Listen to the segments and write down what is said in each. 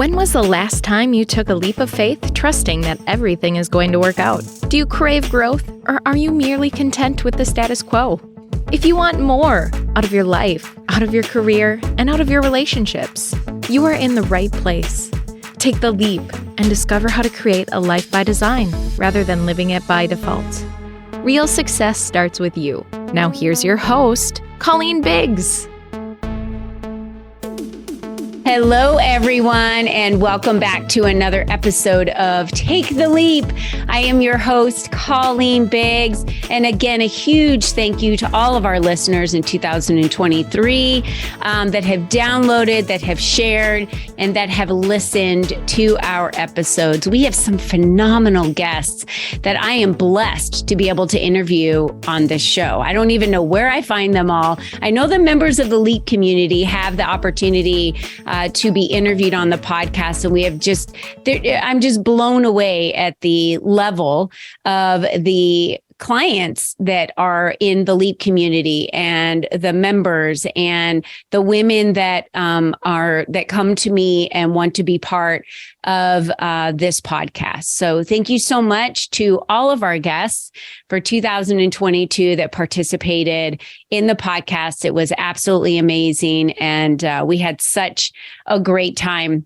When was the last time you took a leap of faith, trusting that everything is going to work out? Do you crave growth, or are you merely content with the status quo? If you want more out of your life, out of your career, and out of your relationships, you are in the right place. Take the leap and discover how to create a life by design rather than living it by default. Real success starts with you. Now here's your host, Colleen Biggs. Hello, everyone, and welcome back to another episode of Take the Leap. I am your host, Colleen Biggs. And again, a huge thank you to all of our listeners in 2023 that have downloaded, that have shared, and that have listened to our episodes. We have some phenomenal guests that I am blessed to be able to interview on this show. I don't even know where I find them all. I know the members of the Leap community have the opportunity to be interviewed on the podcast. And we have I'm just blown away at the level of the clients that are in the Leap community and the members and the women that that come to me and want to be part of this podcast. So thank you so much to all of our guests for 2022 that participated in the podcast. It was absolutely amazing. And we had such a great time.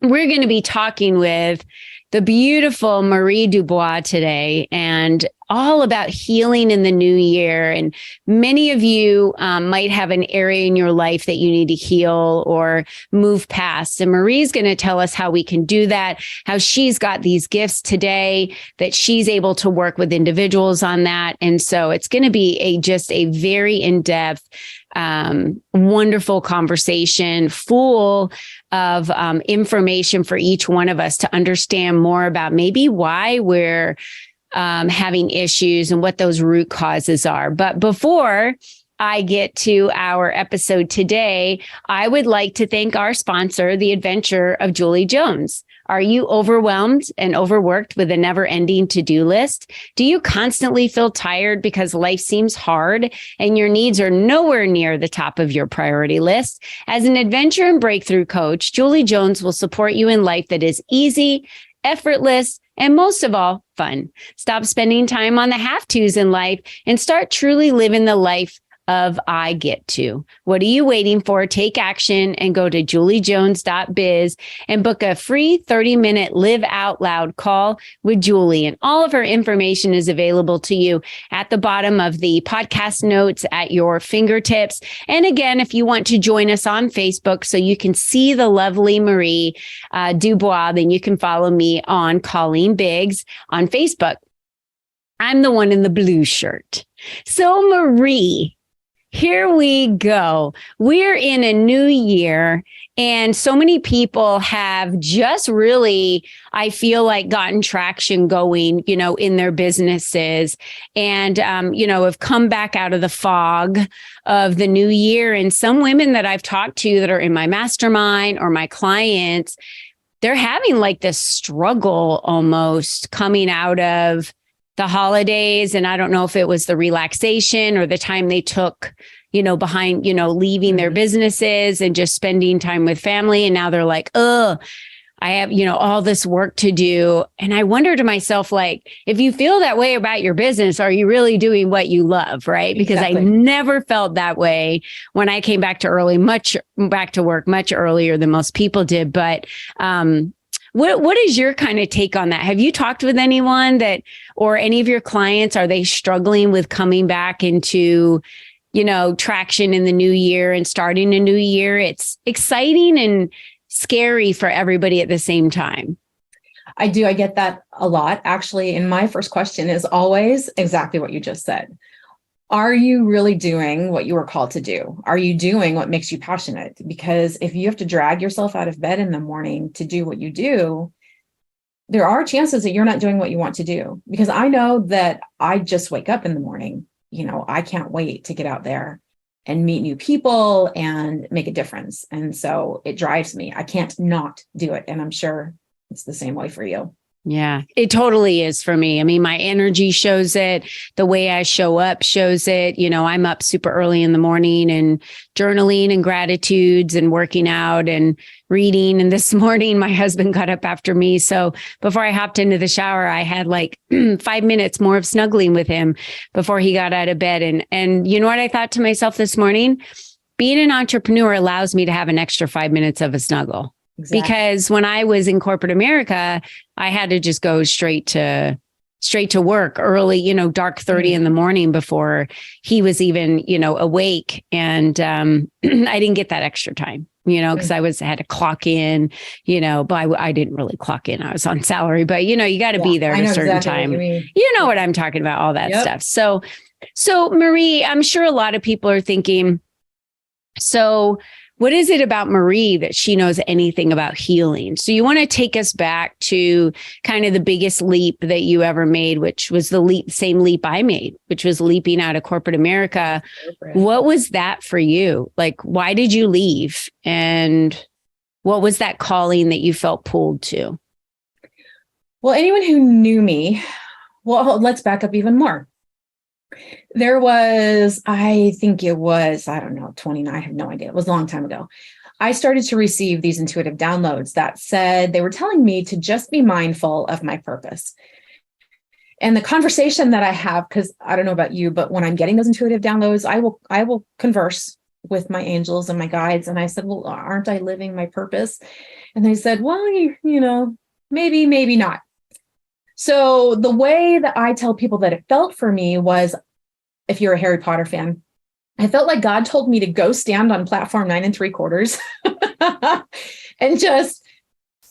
We're going to be talking with the beautiful Marie Dubois today, and all about healing in the new year. And many of you might have an area in your life that you need to heal or move past. And Marie's going to tell us how we can do that, how she's got these gifts today that she's able to work with individuals on that. And so it's going to be just a very in-depth, wonderful conversation full of information for each one of us to understand more about maybe why we're having issues and what those root causes are. But before I get to our episode today, I would like to thank our sponsor, The Adventure of Julie Jones. Are you overwhelmed and overworked with a never-ending to-do list? Do you constantly feel tired because life seems hard and your needs are nowhere near the top of your priority list? As an adventure and breakthrough coach, Julie Jones will support you in life that is easy, effortless, and most of all, fun. Stop spending time on the have-tos in life and start truly living the life of I get to. What are you waiting for? Take action and go to juliejones.biz and book a free 30-minute live out loud call with Julie. And all of her information is available to you at the bottom of the podcast notes at your fingertips. And again, if you want to join us on Facebook so you can see the lovely Marie Dubois, then you can follow me on Colleen Biggs on Facebook. I'm the one in the blue shirt. So Marie, here we go. We're in a new year, and so many people have just really, I feel like, gotten traction going, in their businesses and, have come back out of the fog of the new year. And some women that I've talked to that are in my mastermind or my clients, they're having like this struggle almost coming out of the holidays. And I don't know if it was the relaxation or the time they took, behind, leaving their businesses and just spending time with family. And now they're like, I have, all this work to do. And I wonder to myself, like, if you feel that way about your business, are you really doing what you love? Right. Because exactly. I never felt that way when I came back to work much earlier than most people did. But, what is your kind of take on that? Have you talked with anyone or any of your clients, are they struggling with coming back into, traction in the new year and starting a new year? It's exciting and scary for everybody at the same time. I do. I get that a lot, actually. And my first question is always exactly what you just said. Are you really doing what you were called to do? Are you doing what makes you passionate? Because if you have to drag yourself out of bed in the morning to do what you do, there are chances that you're not doing what you want to do. Because I know that I just wake up in the morning, I can't wait to get out there and meet new people and make a difference. And so it drives me. I can't not do it. And I'm sure it's the same way for you. Yeah, it totally is for me. I mean, my energy shows it. The way I show up shows it. I'm up super early in the morning and journaling and gratitudes and working out and reading. And this morning, my husband got up after me. So before I hopped into the shower, I had like 5 minutes more of snuggling with him before he got out of bed. And you know what I thought to myself this morning? Being an entrepreneur allows me to have an extra 5 minutes of a snuggle. Exactly. Because when I was in corporate America, I had to just go straight to work early, dark 30 in the morning before he was even, awake. And I didn't get that extra time, because I had to clock in, but I didn't really clock in. I was on salary, but you got to be there at a certain time. You know what I'm talking about, all that stuff. So Marie, I'm sure a lot of people are thinking, so what is it about Marie that she knows anything about healing? So you want to take us back to kind of the biggest leap that you ever made, which was the same leap I made, which was leaping out of corporate America. What was that for you? Like, why did you leave? And what was that calling that you felt pulled to? Well, anyone who knew me, let's back up even more. There was, I think it was, I don't know, 29, I have no idea. It was a long time ago. I started to receive these intuitive downloads that said, they were telling me to just be mindful of my purpose. And the conversation that I have, because I don't know about you, but when I'm getting those intuitive downloads, I will converse with my angels and my guides. And I said, well, aren't I living my purpose? And they said, well, maybe not. So the way that I tell people that it felt for me was, if you're a Harry Potter fan, I felt like God told me to go stand on platform 9 3/4 and just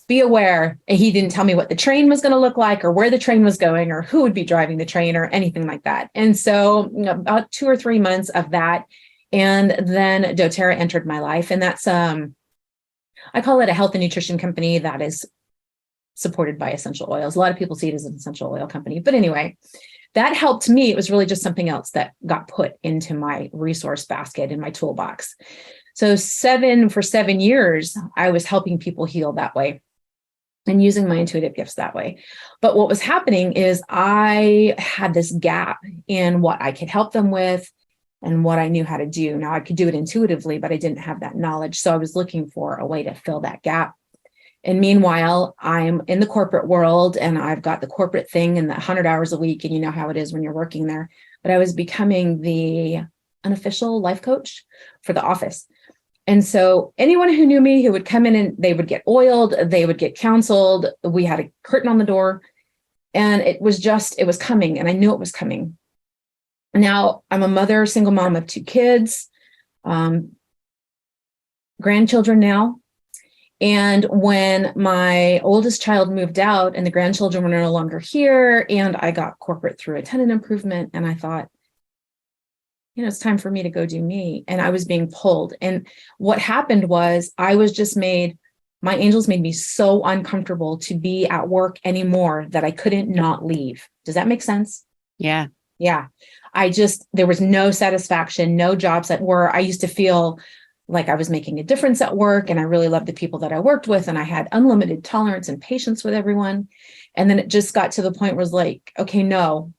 be aware. And he didn't tell me what the train was going to look like or where the train was going or who would be driving the train or anything like that. And so about 2 or 3 months of that. And then doTERRA entered my life. And that's, I call it a health and nutrition company that is supported by essential oils. A lot of people see it as an essential oil company, but anyway, that helped me. It was really just something else that got put into my resource basket in my toolbox. So for 7 years, I was helping people heal that way and using my intuitive gifts that way. But what was happening is I had this gap in what I could help them with and what I knew how to do. Now I could do it intuitively, but I didn't have that knowledge. So I was looking for a way to fill that gap. And meanwhile, I'm in the corporate world and I've got the corporate thing and the 100 hours a week. And you know how it is when you're working there. But I was becoming the unofficial life coach for the office. And so anyone who knew me, who would come in and they would get oiled, they would get counseled. We had a curtain on the door and it was coming. And I knew it was coming. Now I'm a mother, single mom of 2 kids, grandchildren now. And when my oldest child moved out and the grandchildren were no longer here, and I got corporate through a tenant improvement, and I thought, it's time for me to go do me. And I was being pulled. And what happened was my angels made me so uncomfortable to be at work anymore that I couldn't not leave. Does that make sense? Yeah. Yeah. There was no satisfaction, no jobs that were, I used to feel like I was making a difference at work and I really loved the people that I worked with and I had unlimited tolerance and patience with everyone. And then it just got to the point where it was like, okay, no,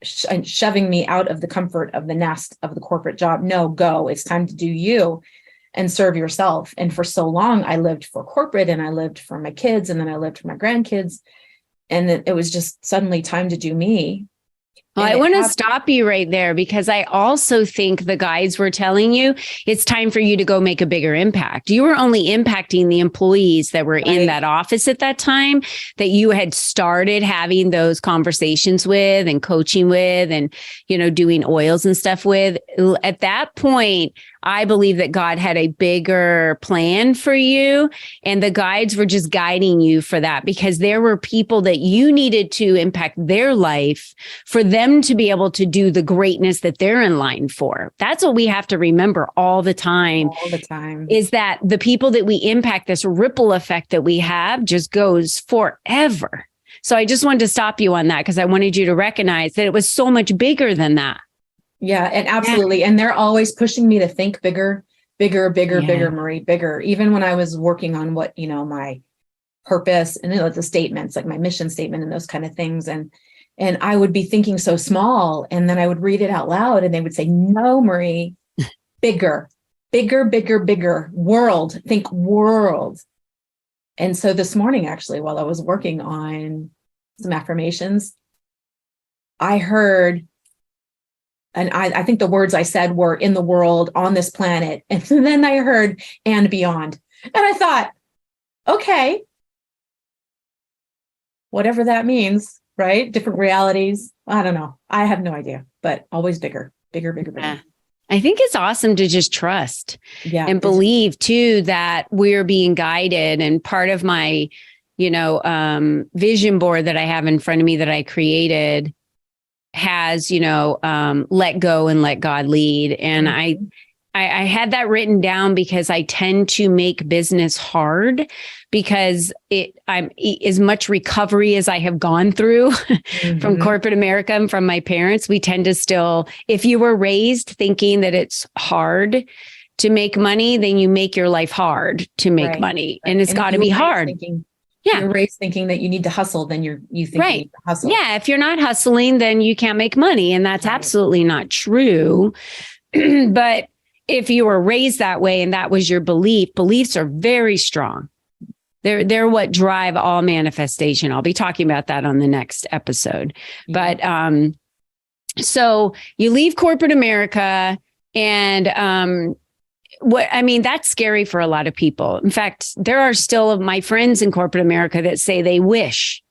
shoving me out of the comfort of the nest of the corporate job. No, go. It's time to do you and serve yourself. And for so long, I lived for corporate and I lived for my kids and then I lived for my grandkids. And then it was just suddenly time to do me. Well, I want to stop you right there because I also think the guides were telling you it's time for you to go make a bigger impact. You were only impacting the employees that were in that office at that time that you had started having those conversations with and coaching with and, doing oils and stuff with. At that point, I believe that God had a bigger plan for you and the guides were just guiding you for that because there were people that you needed to impact their life for them to be able to do the greatness that they're in line for. That's what we have to remember all the time. All the time. Is that the people that we impact, this ripple effect that we have just goes forever. So I just wanted to stop you on that because I wanted you to recognize that it was so much bigger than that. Yeah, and absolutely. And they're always pushing me to think bigger, bigger, Marie, bigger. Even when I was working on what, my purpose and the statements, like my mission statement and those kind of things. And I would be thinking so small, and then I would read it out loud and they would say, no, Marie, bigger, bigger, bigger, bigger, world, think world. And so this morning, actually, while I was working on some affirmations, I heard, and I think the words I said were in the world, on this planet. And then I heard, and beyond. And I thought, okay, whatever that means, right? Different realities. I don't know. I have no idea, but always bigger, bigger, bigger, bigger. Yeah. I think it's awesome to just trust and believe too that we're being guided. And part of my, vision board that I have in front of me that I created has, let go and let God lead. And I had that written down because I tend to make business hard because I'm as much recovery as I have gone through from corporate America and from my parents. We tend to still, if you were raised thinking that it's hard to make money, then you make your life hard to make money. And it's got to be hard. You're raised thinking that you need to hustle, then you think you need to hustle. Yeah. If you're not hustling, then you can't make money. And that's absolutely not true. But if you were raised that way and that was your beliefs are very strong. They're what drive all manifestation. I'll be talking about that on the next episode. Yeah. But so you leave corporate America and that's scary for a lot of people. In fact, there are still my friends in corporate America that say they wish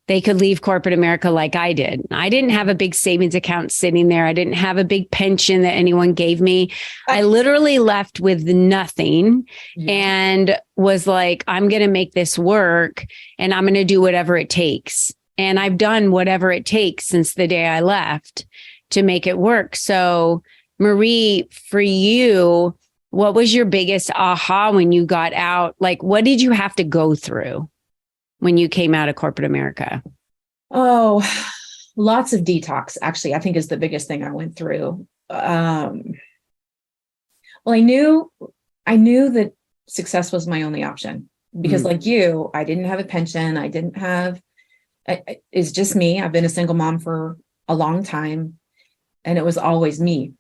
they could leave corporate America like I did. I didn't have a big savings account sitting there. I didn't have a big pension that anyone gave me. I literally left with nothing and was like, I'm going to make this work and I'm going to do whatever it takes. And I've done whatever it takes since the day I left to make it work. So Marie, for you, what was your biggest aha when you got out? Like, what did you have to go through when you came out of corporate America? Oh, lots of detox, actually, I think is the biggest thing I went through. Well, I knew that success was my only option because like you, I didn't have a pension. I didn't have, it's just me. I've been a single mom for a long time and it was always me.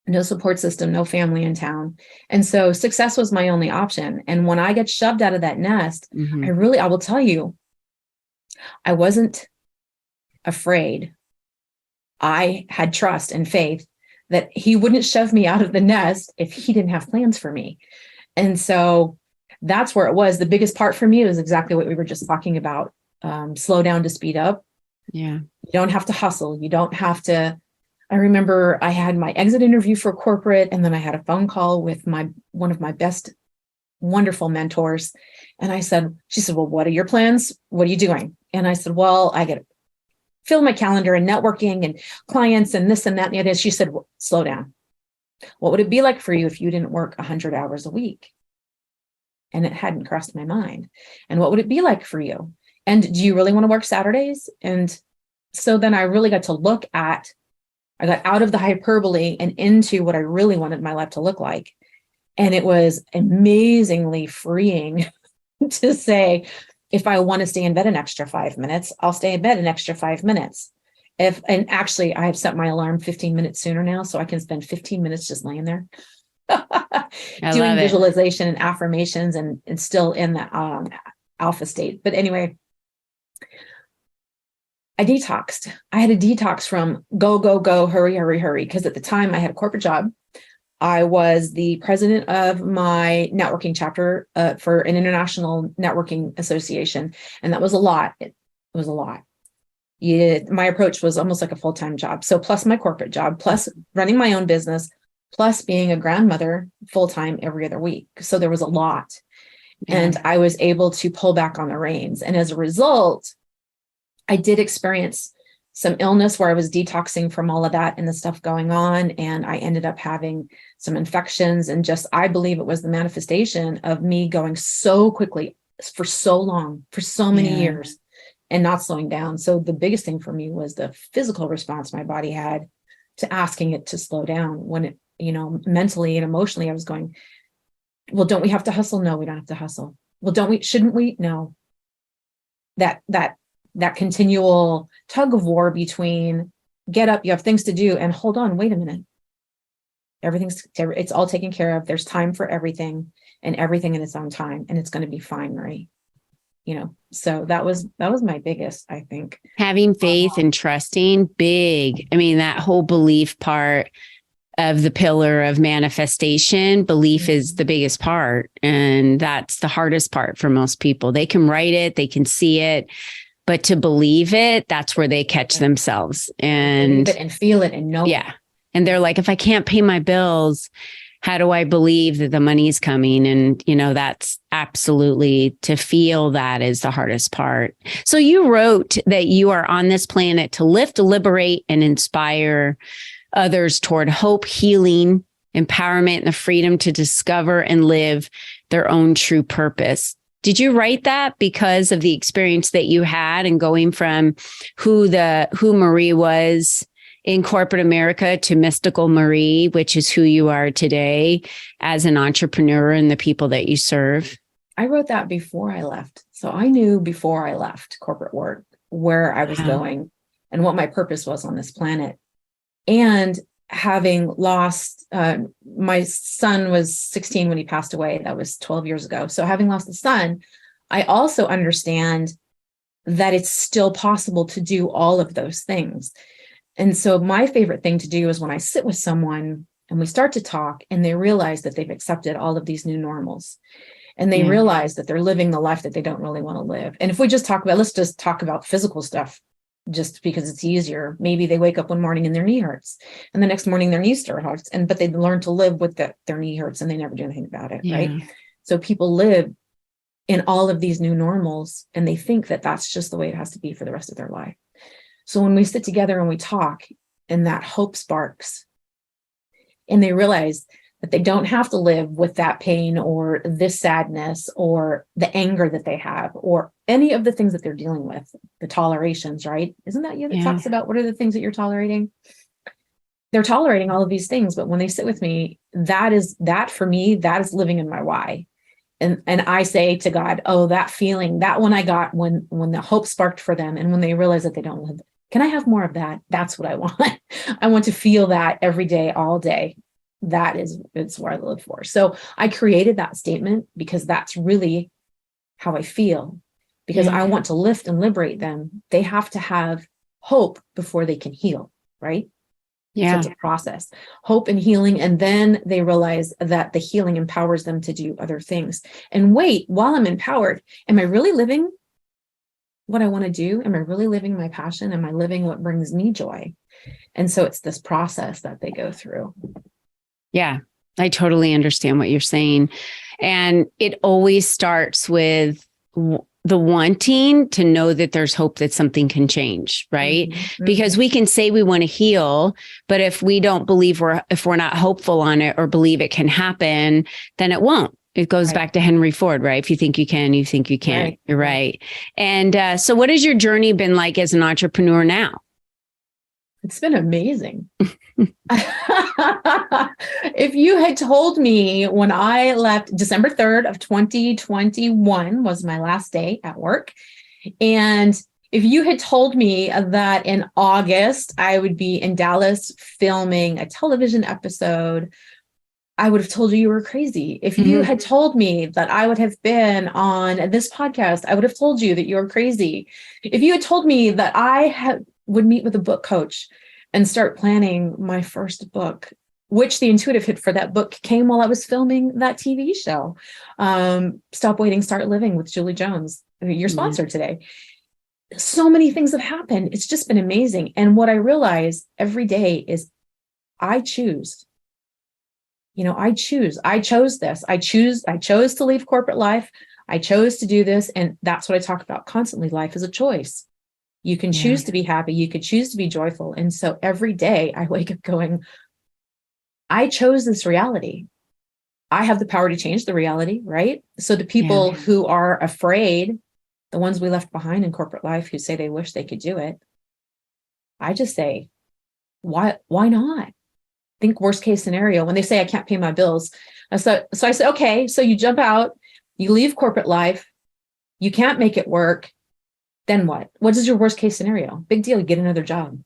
No support system, no family in town. And so success was my only option. And when I got shoved out of that nest, I will tell you, I wasn't afraid. I had trust and faith that he wouldn't shove me out of the nest if he didn't have plans for me. And so that's where it was. The biggest part for me was exactly what we were just talking about. Slow down to speed up. Yeah. You don't have to hustle. You don't have to. I remember I had my exit interview for corporate, and then I had a phone call with one of my best, wonderful mentors. And she said, well, what are your plans? What are you doing? And I said, well, I get to fill my calendar and networking and clients and this and that and the other. She said, well, slow down. What would it be like for you if you didn't work 100 hours a week? And it hadn't crossed my mind. And what would it be like for you? And do you really want to work Saturdays? And so then I really got to look at, I got out of the hyperbole and into what I really wanted my life to look like. And it was amazingly freeing to say, if I want to stay in bed an extra 5 minutes, I'll stay in bed an extra 5 minutes. And actually I have set my alarm 15 minutes sooner now, so I can spend 15 minutes just laying there doing visualization and affirmations and still in the alpha state. But anyway, I detoxed. I had a detox from go, go, go, hurry, hurry, hurry. Because at the time I had a corporate job. I was the president of my networking chapter for an international networking association. And that was a lot. It was a lot. My approach was almost like a full-time job. So plus my corporate job, plus running my own business, plus being a grandmother full-time every other week. So there was a lot. Yeah. And I was able to pull back on the reins. And as a result, I did experience some illness where I was detoxing from all of that and the stuff going on. And I ended up having some infections and I believe it was the manifestation of me going so quickly for so long, for so many years and not slowing down. So the biggest thing for me was the physical response my body had to asking it to slow down when it, mentally and emotionally, I was going, well, don't we have to hustle? No, we don't have to hustle. Well, shouldn't we? No, that continual tug of war between get up, you have things to do, and hold on, wait a minute. It's all taken care of. There's time for everything, and everything in its own time, and it's going to be fine, Marie. So that was my biggest, I think. Having faith and trusting, big. I mean, that whole belief part of the pillar of manifestation, belief is the biggest part. And that's the hardest part for most people. They can write it, they can see it, but to believe it, that's where they catch themselves and believe it and feel it and know. Yeah. And they're like, if I can't pay my bills, how do I believe that the money is coming? And, that's absolutely, to feel that is the hardest part. So you wrote that you are on this planet to lift, liberate, and inspire others toward hope, healing, empowerment, and the freedom to discover and live their own true purpose. Did you write that because of the experience that you had and going from who Marie was in corporate America to mystical Marie, which is who you are today as an entrepreneur and the people that you serve? I wrote that before I left. So I knew before I left corporate work where I was going and what my purpose was on this planet. And having lost, my son was 16 when he passed away. That was 12 years ago. So having lost the son, I also understand that it's still possible to do all of those things. And so my favorite thing to do is when I sit with someone and we start to talk and they realize that they've accepted all of these new normals and they realize that they're living the life that they don't really want to live. And if we just let's just talk about physical stuff, just because it's easier. Maybe they wake up one morning and their knee hurts and the next morning their knee still hurts, but they learn to live with their knee hurts and they never do anything about it. Right. So people live in all of these new normals and they think that that's just the way it has to be for the rest of their life. So when we sit together and we talk and that hope sparks and they realize that they don't have to live with that pain or this sadness or the anger that they have or any of the things that they're dealing with, the tolerations, right? Isn't that you that talks about what are the things that you're tolerating? They're tolerating all of these things, but when they sit with me, for me, that is living in my why. And I say to God, oh, that feeling, that one I got when the hope sparked for them and when they realize that they don't live. Can I have more of that? That's what I want. I want to feel that every day, all day. It's what I live for. So I created that statement because that's really how I feel, because I want to lift and liberate them. They have to have hope before they can heal, right? Yeah. So it's a process, hope and healing. And then they realize that the healing empowers them to do other things. And wait, while I'm empowered, am I really living what I want to do? Am I really living my passion? Am I living what brings me joy? And so it's this process that they go through. Yeah, I totally understand what you're saying. And it always starts with the wanting to know that there's hope that something can change, right? Mm-hmm. Because we can say we want to heal, but if we don't believe if we're not hopeful on it or believe it can happen, then it won't. It goes back to Henry Ford, right? If you think you can, you think you can't. Right. You're right. And so what has your journey been like as an entrepreneur now? It's been amazing. If you had told me when I left, December 3rd of 2021 was my last day at work. And if you had told me that in August, I would be in Dallas filming a television episode, I would have told you were crazy. If you had told me that I would have been on this podcast, I would have told you that you're crazy. If you had told me that would meet with a book coach and start planning my first book, which the intuitive hit for that book came while I was filming that TV show, Stop Waiting, Start Living with Julie Jones, your sponsor today. So many things have happened. It's just been amazing. And what I realize every day is I choose. I chose this. I chose to leave corporate life. I chose to do this. And that's what I talk about constantly. Life is a choice. You can choose to be happy. You could choose to be joyful. And so every day I wake up going, I chose this reality. I have the power to change the reality, right? So the people who are afraid, the ones we left behind in corporate life who say they wish they could do it, I just say, why not? Think worst case scenario. When they say I can't pay my bills. So I say, okay, so you jump out, you leave corporate life, you can't make it work. Then what? What is your worst case scenario? Big deal. You get another job.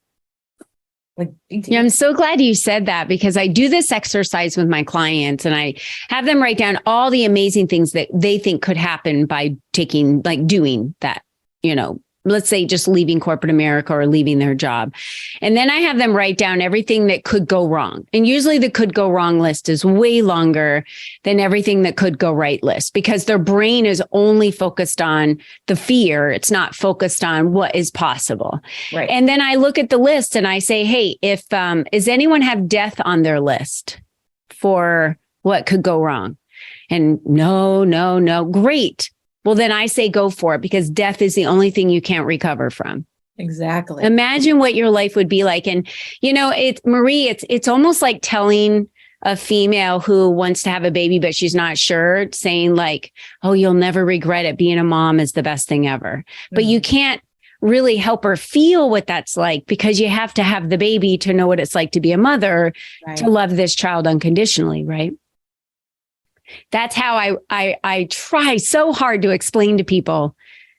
Like, big deal. Yeah, I'm so glad you said that, because I do this exercise with my clients and I have them write down all the amazing things that they think could happen by doing that, let's say just leaving corporate America or leaving their job. And then I have them write down everything that could go wrong. And usually the could go wrong list is way longer than everything that could go right list, because their brain is only focused on the fear. It's not focused on what is possible. Right. And then I look at the list and I say, hey, does anyone have death on their list for what could go wrong? And no. Great. Well, then I say go for it, because death is the only thing you can't recover from. Exactly. Imagine what your life would be like. And, Marie, it's almost like telling a female who wants to have a baby, but she's not sure, saying like, oh, you'll never regret it. Being a mom is the best thing ever. But you can't really help her feel what that's like, because you have to have the baby to know what it's like to be a mother, to love this child unconditionally, right? That's how I try so hard to explain to people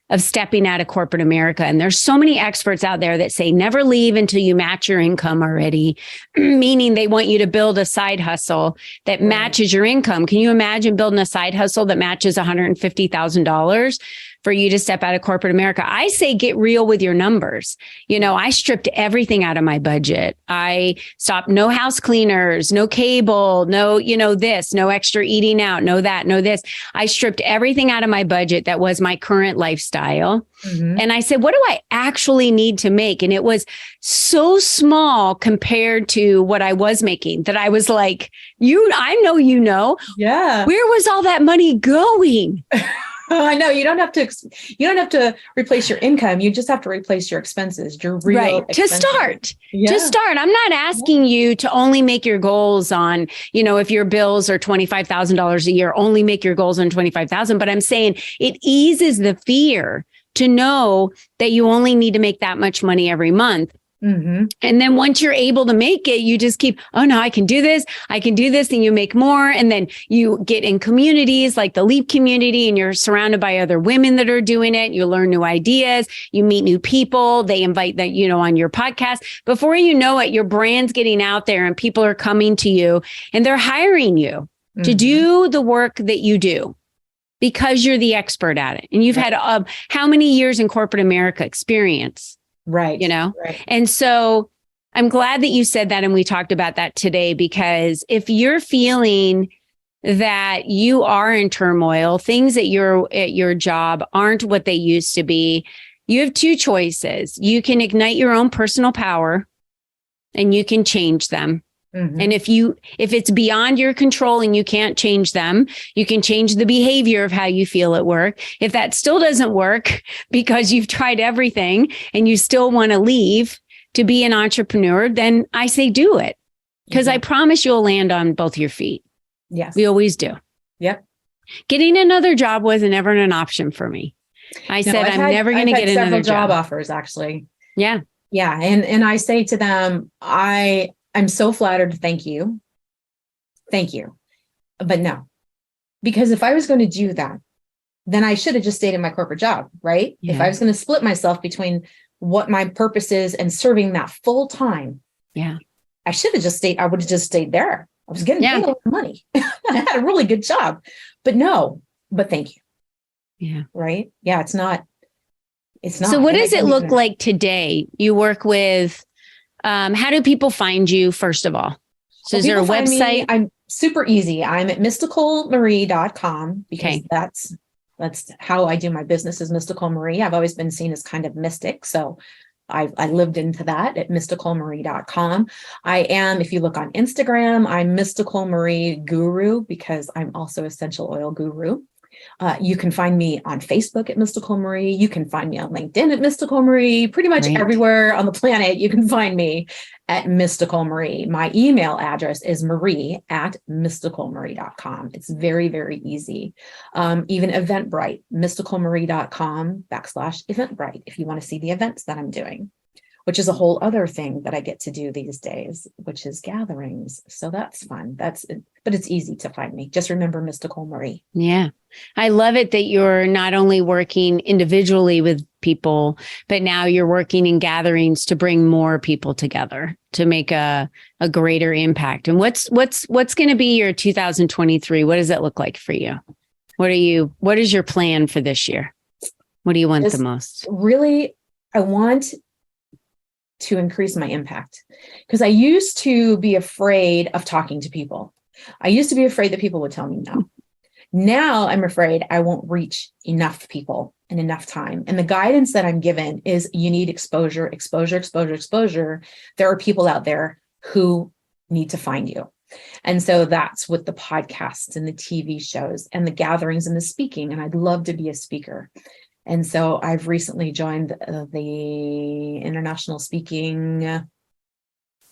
of stepping out of corporate America. And there's so many experts out there that say never leave until you match your income already, meaning they want you to build a side hustle that matches your income. Can you imagine building a side hustle that matches $150,000 for you to step out of corporate America? I say get real with your numbers. I stripped everything out of my budget. I stopped no house cleaners, no cable, no extra eating out, no that, no this. I stripped everything out of my budget that was my current lifestyle. And I said, what do I actually need to make? And it was so small compared to what I was making that I was like, I know, Yeah. Where was all that money going? I know you don't have to replace your income. You just have to replace your expenses, your real expenses. To start. I'm not asking you to only make your goals on, if your bills are $25,000 a year, only make your goals on $25,000. But I'm saying it eases the fear to know that you only need to make that much money every month. Mm-hmm. And then once you're able to make it, you just keep, oh no, I can do this. And you make more. And then you get in communities like the Leap community, and you're surrounded by other women that are doing it. You learn new ideas. You meet new people. They invite that, on your podcast. Before you know it, your brand's getting out there and people are coming to you and they're hiring you to do the work that you do, because you're the expert at it. And you've had how many years in corporate America experience? Right. Right. And so I'm glad that you said that. And we talked about that today, because if you're feeling that you are in turmoil, things at your job aren't what they used to be, you have two choices. You can ignite your own personal power and you can change them. Mm-hmm. And if it's beyond your control and you can't change them, you can change the behavior of how you feel at work. If that still doesn't work because you've tried everything and you still want to leave to be an entrepreneur, then I say do it, because I promise you'll land on both your feet. Yes. We always do. Yep. Getting another job wasn't ever an option for me. I'm never going to get another job offers, actually. Yeah. Yeah. And I say to them, I'm so flattered. Thank you. But no, because if I was going to do that, then I should have just stayed in my corporate job, right? Yeah. If I was going to split myself between what my purpose is and serving that full time, I should have just stayed. I would have just stayed there. I was getting paid a lot of money. I had a really good job, but thank you. Yeah. Right. Yeah. It's not. So what does it look like today? You work with, how do people find you, first of all? So is there a website? I'm super easy. I'm at mysticalmarie.com, because that's how I do my business, is Mystical Marie. I've always been seen as kind of mystic. So I lived into that at mysticalmarie.com. I am, if you look on Instagram, I'm Mystical Marie Guru, because I'm also essential oil guru. You can find me on Facebook at Mystical Marie. You can find me on LinkedIn at Mystical Marie. Pretty much everywhere on the planet, you can find me at Mystical Marie. My email address is marie@mysticalmarie.com. It's very, very easy. Even Eventbrite, mysticalmarie.com/Eventbrite, if you want to see the events that I'm doing, which is a whole other thing that I get to do these days, which is gatherings. So that's fun. But it's easy to find me. Just remember Mystical Marie. Yeah. I love it that you're not only working individually with people, but now you're working in gatherings to bring more people together to make a greater impact. And what's going to be your 2023? What does that look like for you? What is your plan for this year? What do you want the most? Really, I want to increase my impact, because I used to be afraid of talking to people. I used to be afraid that people would tell me no. Now I'm afraid I won't reach enough people in enough time. And the guidance that I'm given is you need exposure, exposure, exposure, exposure. There are people out there who need to find you. And so that's with the podcasts and the TV shows and the gatherings and the speaking. And I'd love to be a speaker. And so I've recently joined the International Speaking. I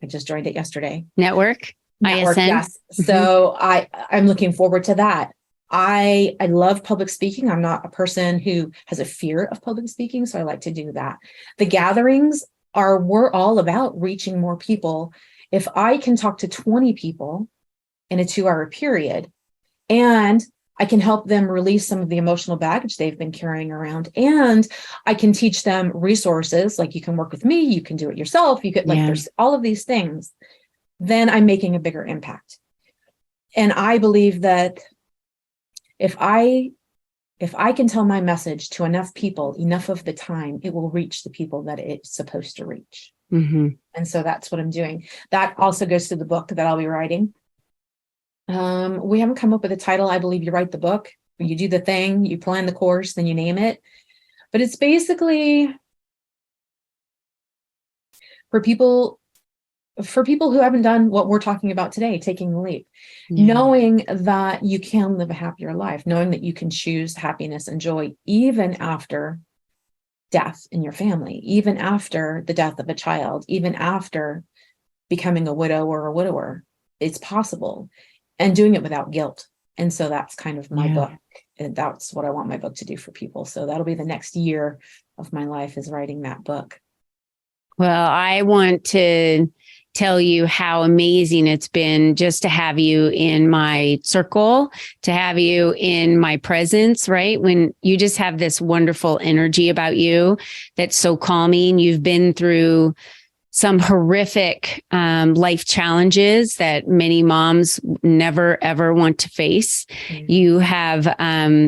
just joined it yesterday. Network, ISN. Yes. Mm-hmm. So I'm looking forward to that. I love public speaking. I'm not a person who has a fear of public speaking, so I like to do that. The gatherings we're all about reaching more people. If I can talk to 20 people in a 2-hour period, and I can help them release some of the emotional baggage they've been carrying around, and I can teach them resources, like you can work with me, you can do it yourself, you could there's all of these things, then I'm making a bigger impact. And I believe that if I can tell my message to enough people, enough of the time, it will reach the people that it's supposed to reach. Mm-hmm. And so that's what I'm doing. That also goes to the book that I'll be writing. We haven't come up with a title. I believe you write the book, you do the thing, you plan the course, then you name it. But it's basically for people who haven't done what we're talking about today, taking the leap, knowing that you can live a happier life, knowing that you can choose happiness and joy even after death in your family, even after the death of a child, even after becoming a widow or a widower. It's possible, and doing it without guilt. And so that's kind of my book. And that's what I want my book to do for people. So that'll be the next year of my life, is writing that book. Well, I want to tell you how amazing it's been just to have you in my circle, to have you in my presence, right? When you just have this wonderful energy about you that's so calming. You've been through some horrific life challenges that many moms never, ever want to face. Mm-hmm. You have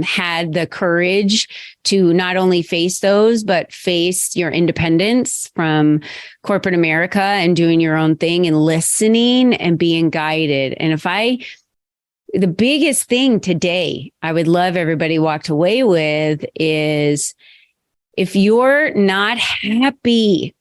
had the courage to not only face those, but face your independence from corporate America and doing your own thing and listening and being guided. And the biggest thing today I would love everybody walked away with is, if you're not happy,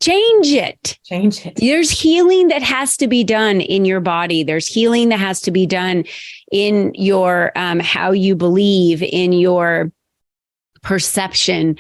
change it. Change it. There's healing that has to be done in your body. There's healing that has to be done in your how you believe, in your perception.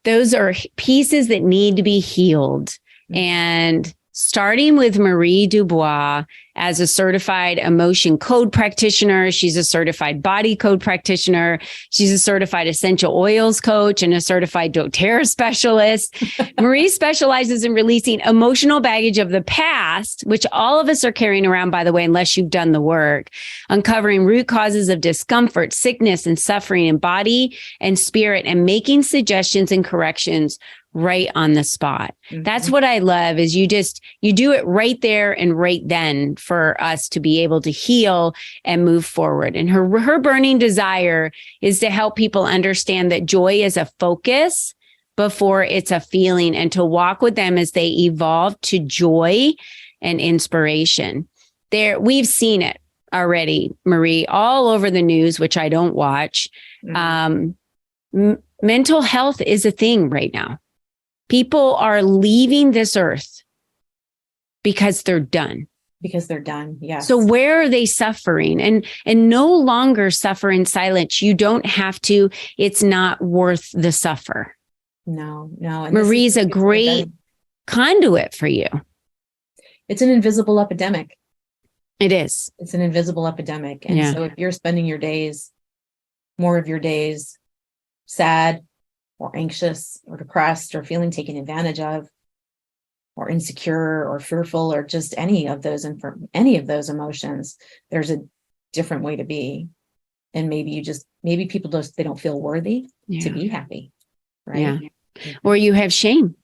Those are pieces that need to be healed. Mm-hmm. And starting with Marie Dubois as a certified Emotion Code Practitioner. She's a certified Body Code Practitioner. She's a certified essential oils coach and a certified doTERRA specialist. Marie specializes in releasing emotional baggage of the past, which all of us are carrying around, by the way, unless you've done the work, uncovering root causes of discomfort, sickness, and suffering in body and spirit, and making suggestions and corrections right on the spot. Mm-hmm. That's what I love, is you do it right there and right then for us to be able to heal and move forward. And her burning desire is to help people understand that joy is a focus before it's a feeling, and to walk with them as they evolve to joy and inspiration. We've seen it already, Marie, all over the news, which I don't watch. Mm-hmm. Mental health is a thing right now. People are leaving this earth because they're done. Because they're done. Yes. So where are they suffering? And no longer suffer in silence. You don't have to. It's not worth the suffer. No. And Marie's a great conduit for you. It's an invisible epidemic. It is. It's an invisible epidemic. And so if you're spending more of your days sad or anxious or depressed or feeling taken advantage of, or insecure or fearful, or just any of those emotions, there's a different way to be. And maybe you just maybe people they don't feel worthy to be happy. Right. Yeah. Or you have shame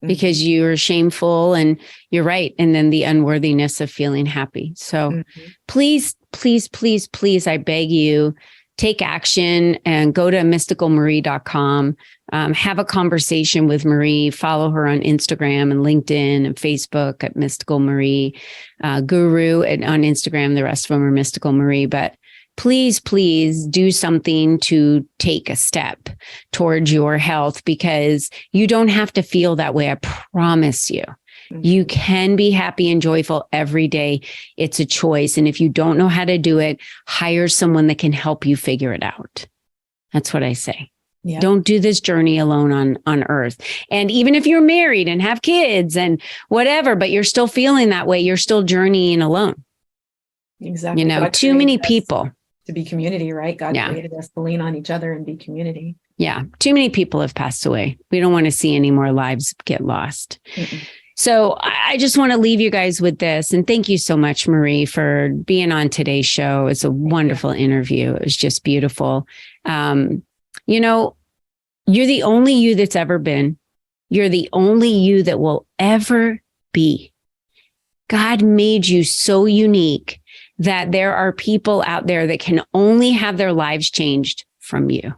because you're shameful, and you're right. And then the unworthiness of feeling happy. So please, please, please, please, I beg you, take action and go to mysticalmarie.com. Have a conversation with Marie. Follow her on Instagram and LinkedIn and Facebook at Mystical Marie, Guru on Instagram. The rest of them are Mystical Marie. But please, please do something to take a step towards your health, because you don't have to feel that way. I promise you. You can be happy and joyful every day. It's a choice. And if you don't know how to do it, hire someone that can help you figure it out. That's what I say. Yeah. Don't do this journey alone on earth. And even if you're married and have kids and whatever, but you're still feeling that way, you're still journeying alone. Exactly. You know, God too many people. To be community, right? God created us to lean on each other and be community. Yeah. Too many people have passed away. We don't want to see any more lives get lost. So I just want to leave you guys with this. And thank you so much, Marie, for being on today's show. It's a wonderful interview. It was just beautiful. You know, you're the only you that's ever been. You're the only you that will ever be. God made you so unique that there are people out there that can only have their lives changed from you.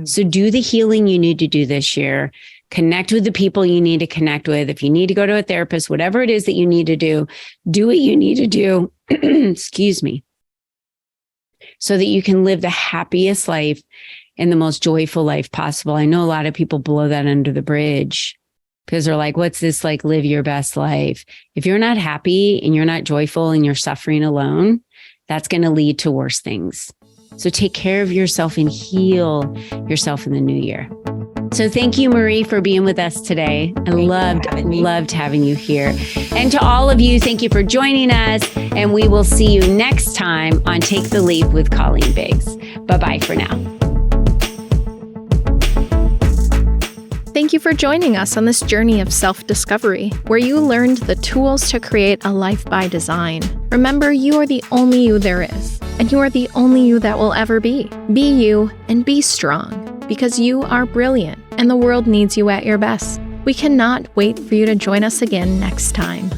So do the healing you need to do this year. Connect with the people you need to connect with. If you need to go to a therapist, whatever it is that you need to do what you need to do, excuse me, so that you can live the happiest life and the most joyful life possible. I know a lot of people blow that under the bridge because they're like, what's this like, live your best life? If you're not happy and you're not joyful and you're suffering alone, that's going to lead to worse things. So take care of yourself and heal yourself in the new year. So thank you, Marie, for being with us today. I loved having you here. And to all of you, thank you for joining us. And we will see you next time on Take the Leap with Colleen Biggs. Bye-bye for now. Thank you for joining us on this journey of self-discovery, where you learned the tools to create a life by design. Remember, you are the only you there is, and you are the only you that will ever be. Be you and be strong, because you are brilliant, and the world needs you at your best. We cannot wait for you to join us again next time.